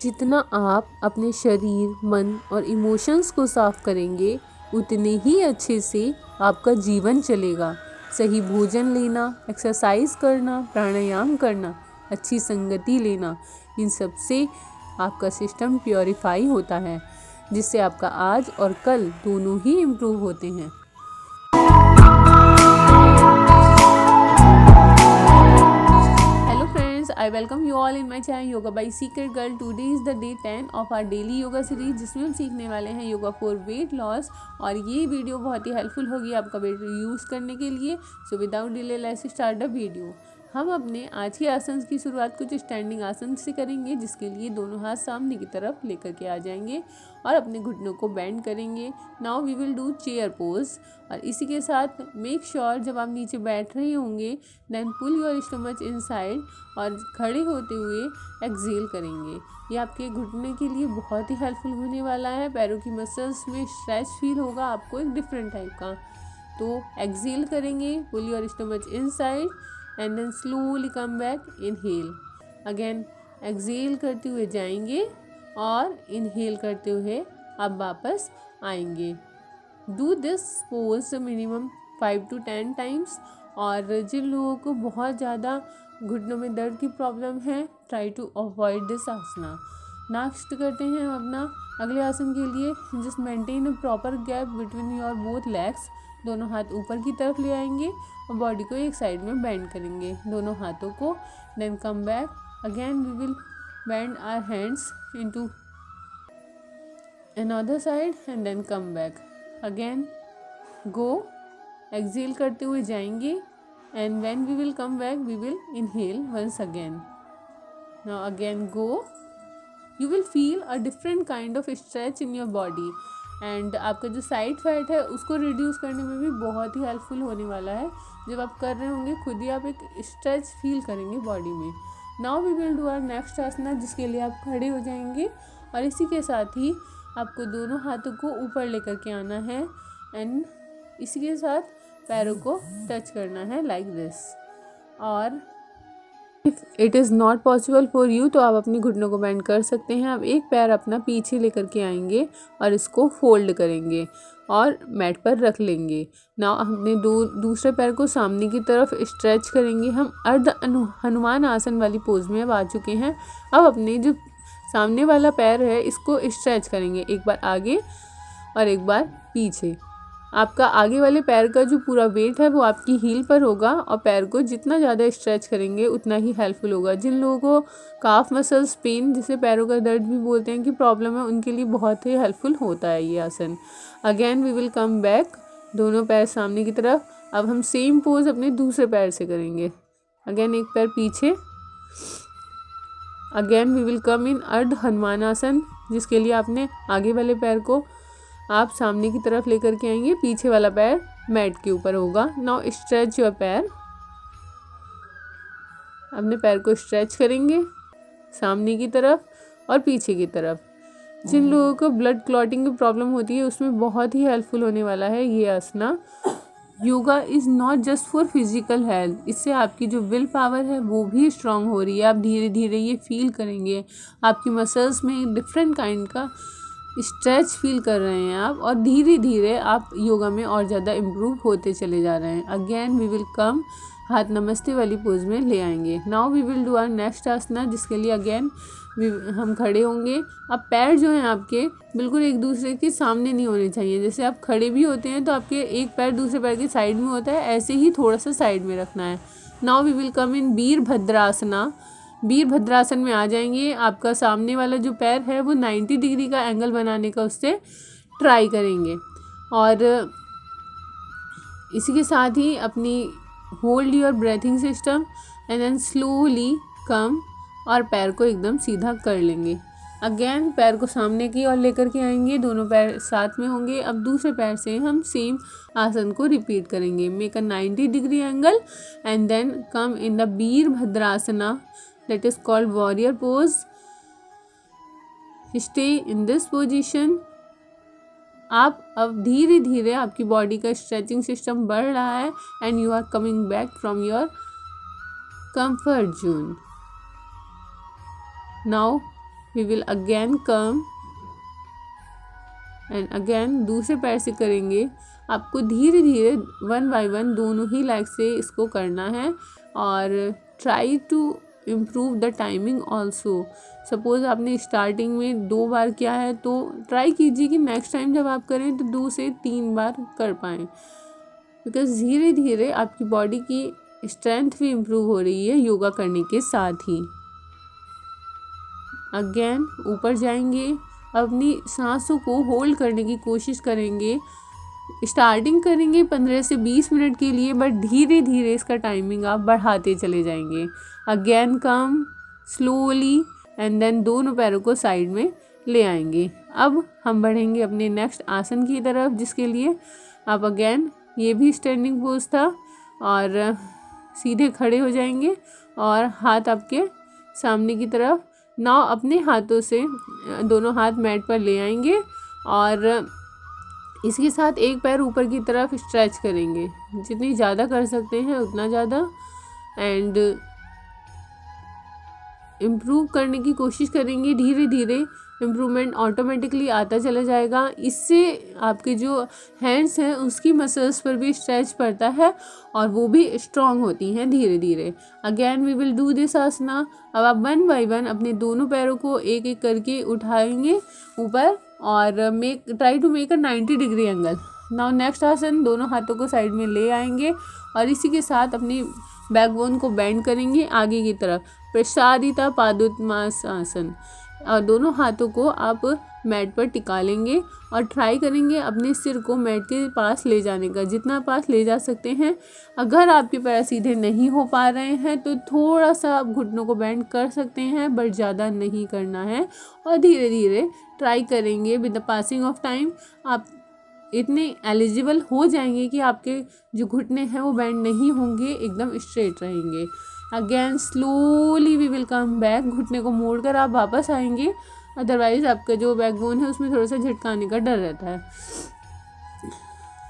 जितना आप अपने शरीर, मन और इमोशंस को साफ करेंगे उतने ही अच्छे से आपका जीवन चलेगा। सही भोजन लेना, एक्सरसाइज करना, प्राणायाम करना, अच्छी संगति लेना, इन सब से आपका सिस्टम प्योरीफाई होता है, जिससे आपका आज और कल दोनों ही इम्प्रूव होते हैं। I welcome you all in my channel Yoga by Secret Girl. Today is the day 10 of our daily yoga series, जिसमें हम सीखने वाले हैं योगा फॉर वेट लॉस। और ये वीडियो बहुत ही हेल्पफुल होगी आपका वेट यूज़ करने के लिए। So without delay let's start the video. हम अपने आज के आसन की शुरुआत कुछ स्टैंडिंग आसन से करेंगे, जिसके लिए दोनों हाथ सामने की तरफ लेकर के आ जाएंगे और अपने घुटनों को बेंड करेंगे। Now we will do chair pose. और इसी के साथ मेक श्योर जब आप नीचे बैठ रहे होंगे then pull your stomach inside और खड़े होते हुए एक्सेल करेंगे। ये आपके घुटने के लिए बहुत ही हेल्पफुल होने वाला है। पैरों की मसल्स में स्ट्रेच फील होगा आपको एक डिफरेंट टाइप का। तो एक्सेल करेंगे, pull your stomach inside and then slowly come back, inhale. Again exhale करते हुए जाएंगे और इनहेल करते हुए अब वापस आएंगे। Do this pose minimum 5 to 10 times. और जिन लोगों को बहुत ज़्यादा घुटनों में दर्द की प्रॉब्लम है, try to avoid this asana. Next करते हैं हम अपना अगले आसन के लिए। Just maintain a proper gap between your both legs. दोनों हाथ ऊपर की तरफ ले आएंगे और बॉडी को एक साइड में बेंड करेंगे, दोनों हाथों को। Then come back again, we will bend our hands into another side and then come back again. Go, exhale करते हुए जाएंगे and when we will come back we will inhale once again. Now again go. You will feel a different kind of stretch in your body and आपका जो side fat है उसको reduce करने में भी बहुत ही हेल्पफुल होने वाला है। जब आप कर रहे होंगे खुद ही आप एक स्ट्रेच फील करेंगे बॉडी में। Now we will do our next asana, जिसके लिए आप खड़े हो जाएंगे और इसी के साथ ही आपको दोनों हाथों को ऊपर लेकर के आना है एंड इसी के साथ पैरों को टच करना है लाइक दिस। और if it is not possible for you तो आप अपनी घुटनों को बेंड कर सकते हैं। आप एक पैर अपना पीछे लेकर के आएंगे और इसको फोल्ड करेंगे और मैट पर रख लेंगे। ना हमने दूसरे पैर को सामने की तरफ स्ट्रेच करेंगे। हम अर्ध हनुमान आसन वाली पोज में अब आ चुके हैं। अब अपने जो सामने वाला पैर है इसको स्ट्रेच करेंगे, एक बार आगे और एक बार पीछे। आपका आगे वाले पैर का जो पूरा वेट है वो आपकी हील पर होगा और पैर को जितना ज़्यादा स्ट्रेच करेंगे उतना ही हेल्पफुल होगा। जिन लोगों को काफ मसल्स पेन, जिसे पैरों का दर्द भी बोलते हैं, कि प्रॉब्लम है, उनके लिए बहुत ही हेल्पफुल होता है ये आसन। Again we will come back, दोनों पैर सामने की तरफ। अब हम सेम पोज अपने दूसरे पैर से करेंगे। अगेन एक पैर पीछे। अगेन वी विल कम इन अर्ध हनुमान आसन, जिसके लिए आपने आगे वाले पैर को आप सामने की तरफ लेकर के आएंगे, पीछे वाला पैर मैट के ऊपर होगा। नाउ स्ट्रेच योर पैर। अपने पैर को स्ट्रेच करेंगे सामने की तरफ और पीछे की तरफ। जिन लोगों को ब्लड क्लॉटिंग की प्रॉब्लम होती है उसमें बहुत ही हेल्पफुल होने वाला है ये asana. Yoga is not just for physical health, इससे आपकी जो विल पावर है वो भी स्ट्रांग हो रही है। आप धीरे धीरे ये फील करेंगे, आपकी मसल्स में एक डिफरेंट काइंड का स्ट्रेच फील कर रहे हैं आप, और धीरे धीरे आप योगा में और ज़्यादा इम्प्रूव होते चले जा रहे हैं। अगेन वी विल कम, हाथ नमस्ते वाली पोज में ले आएंगे। Now we will do our next asana, जिसके लिए अगेन हम खड़े होंगे। अब पैर जो हैं आपके बिल्कुल एक दूसरे के सामने नहीं होने चाहिए। जैसे आप खड़े भी होते हैं तो आपके एक पैर दूसरे पैर के साइड में होता है, ऐसे ही थोड़ा सा साइड में रखना है। नाउ वी विल कम इन वीरभद्रासना। वीरभद्रासन में आ जाएंगे। आपका सामने वाला जो पैर है वो 90 डिग्री का एंगल बनाने का उससे ट्राई करेंगे और इसी के साथ ही अपनी hold your breathing system and then slowly come और पैर को एकदम सीधा कर लेंगे। अगेन पैर को सामने की ओर लेकर के आएंगे, दोनों पैर साथ में होंगे। अब दूसरे पैर से हम सेम आसन को रिपीट करेंगे। Make a 90 degree angle and then come in the Virabhadrasana, that is called warrior pose. Stay in this position. आप अब धीरे धीरे आपकी बॉडी का स्ट्रेचिंग सिस्टम बढ़ रहा है and you are coming back from your comfort zone. Now we will again come and again दूसरे पैर से करेंगे। आपको धीरे धीरे 1 बाय 1 दोनों ही लेग से इसको करना है और try to improve the timing also. Suppose आपने स्टार्टिंग में 2 बार किया है तो ट्राई कीजिए कि नेक्स्ट टाइम जब आप करें तो 2 से 3 बार कर पाएँ, बिकॉज धीरे धीरे आपकी बॉडी की स्ट्रेंथ भी इम्प्रूव हो रही है योगा करने के साथ ही। अगेन ऊपर जाएंगे, अपनी सांसों को होल्ड करने की कोशिश करेंगे। स्टार्टिंग करेंगे 15 से 20 मिनट के लिए, बट धीरे धीरे इसका टाइमिंग आप बढ़ाते चले जाएंगे। Again come slowly and then दोनों पैरों को साइड में ले आएंगे। अब हम बढ़ेंगे अपने नेक्स्ट आसन की तरफ, जिसके लिए आप अगेन ये भी स्टैंडिंग पोज था और सीधे खड़े हो जाएंगे और हाथ आपके सामने की तरफ। नाउ अपने हाथों से दोनों हाथ मैट पर ले आएंगे और इसके साथ एक पैर ऊपर की तरफ स्ट्रेच करेंगे, जितनी ज़्यादा कर सकते हैं उतना ज़्यादा, एंड इम्प्रूव करने की कोशिश करेंगे। धीरे धीरे इम्प्रूवमेंट ऑटोमेटिकली आता चला जाएगा। इससे आपके जो हैंड्स हैं उसकी मसल्स पर भी स्ट्रेच पड़ता है और वो भी स्ट्रॉन्ग होती हैं धीरे धीरे। Again we will do this asana. अब आप 1 बाय 1 अपने दोनों पैरों को एक एक करके उठाएंगे ऊपर और try to make a 90 degree angle. Now next asana, दोनों हाथों को साइड में ले आएंगे और इसी के साथ अपनी बैकबोन को बेंड करेंगे आगे की तरफ, प्रसारिता पादोत्तमासन, और दोनों हाथों को आप मैट पर टिका लेंगे और ट्राई करेंगे अपने सिर को मैट के पास ले जाने का, जितना पास ले जा सकते हैं। अगर आपके पैर सीधे नहीं हो पा रहे हैं तो थोड़ा सा आप घुटनों को बेंड कर सकते हैं, बट ज़्यादा नहीं करना है। और धीरे धीरे ट्राई करेंगे, with the passing of time आप इतने एलिजिबल हो जाएंगे कि आपके जो घुटने हैं वो बेंड नहीं होंगे, एकदम स्ट्रेट रहेंगे। Again slowly we will come back. घुटने को मोड़कर आप वापस आएंगे, अदरवाइज आपका जो बैकबोन है उसमें थोड़ा सा झटकाने का डर रहता है।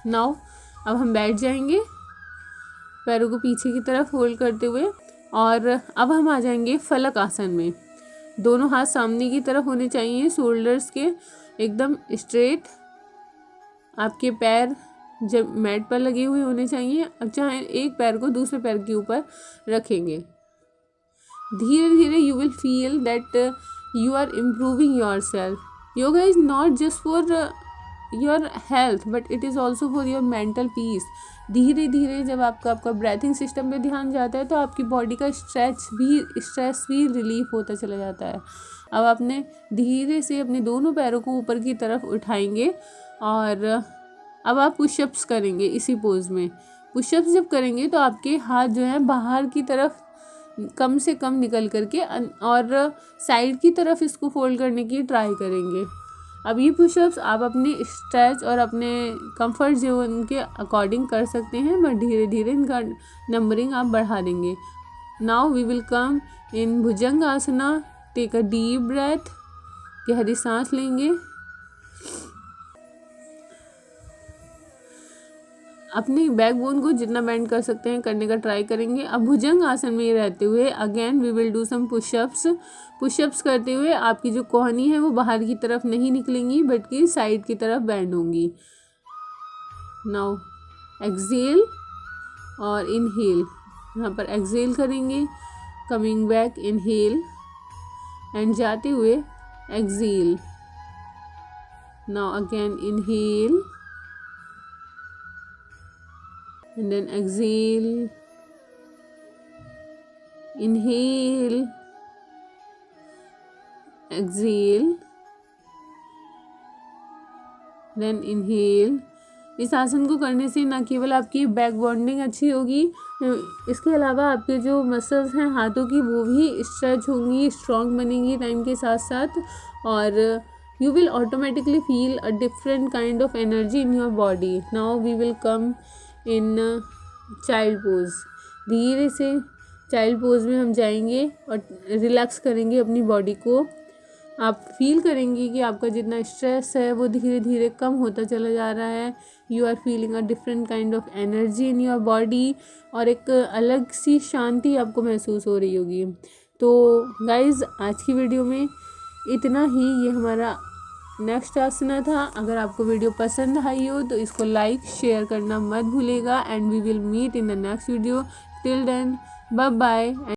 नाउ अब हम बैठ जाएंगे पैरों को पीछे की तरफ होल्ड करते हुए, और अब हम आ जाएंगे फलक आसन में। दोनों हाथ सामने की तरफ होने चाहिए, शोल्डर्स के एकदम स्ट्रेट। आपके पैर जब मैट पर लगे हुए होने चाहिए। चाहे एक पैर को दूसरे पैर के ऊपर रखेंगे। धीरे धीरे you will feel that you are improving yourself. Yoga is not just for your health but it is also for your mental peace. धीरे धीरे जब आपका ब्रीथिंग सिस्टम पे ध्यान जाता है तो आपकी बॉडी का स्ट्रेस भी रिलीफ होता चला जाता है। अब आपने धीरे से अपने दोनों पैरों को ऊपर की तरफ उठाएंगे और अब आप पुशअप्स करेंगे इसी पोज में। पुशअप्स जब करेंगे तो आपके हाथ जो है बाहर की तरफ कम से कम निकल करके और साइड की तरफ इसको फोल्ड करने की ट्राई करेंगे। अब ये पुशअप्स आप अपने स्ट्रेच और अपने कंफर्ट जोन के अकॉर्डिंग कर सकते हैं, बट धीरे धीरे इनका नंबरिंग आप बढ़ा देंगे। Now we will come in bhujang asana. Take a deep breath, गहरी सांस लेंगे। अपनी बैकबोन को जितना बेंड कर सकते हैं करने का ट्राई करेंगे। अब भुजंग आसन में रहते हुए again we will do some pushups करते हुए आपकी जो कोहनी है वो बाहर की तरफ नहीं निकलेंगी बल्कि साइड की तरफ बेंड होंगी। नाउ एक्सेल और इनहेल, यहाँ पर एक्सेल करेंगे, कमिंग बैक इनहेल एंड जाते हुए exhale. Now again inhale and then exhale, inhale, exhale, then inhale। इस आसन को करने से न केवल आपकी बैक बॉन्डिंग अच्छी होगी, इसके अलावा आपके जो मसल्स हैं हाथों की वो भी स्ट्रेच होंगी, स्ट्रॉन्ग बनेंगी टाइम के साथ साथ, और you will automatically feel a different kind of energy in your body। now we will come in child pose. धीरे से चाइल्ड पोज में हम जाएंगे और रिलैक्स करेंगे अपनी बॉडी को। आप फील करेंगे कि आपका जितना स्ट्रेस है वो धीरे धीरे कम होता चला जा रहा है। You are feeling a different kind of energy in your body और एक अलग सी शांति आपको महसूस हो रही होगी। तो गाइज़ आज की वीडियो में इतना ही ये हमारा नेक्स्ट आसना था। अगर आपको वीडियो पसंद आई हो तो इसको लाइक शेयर करना मत भूलिएगा and we will meet in the next video. Till then bye bye.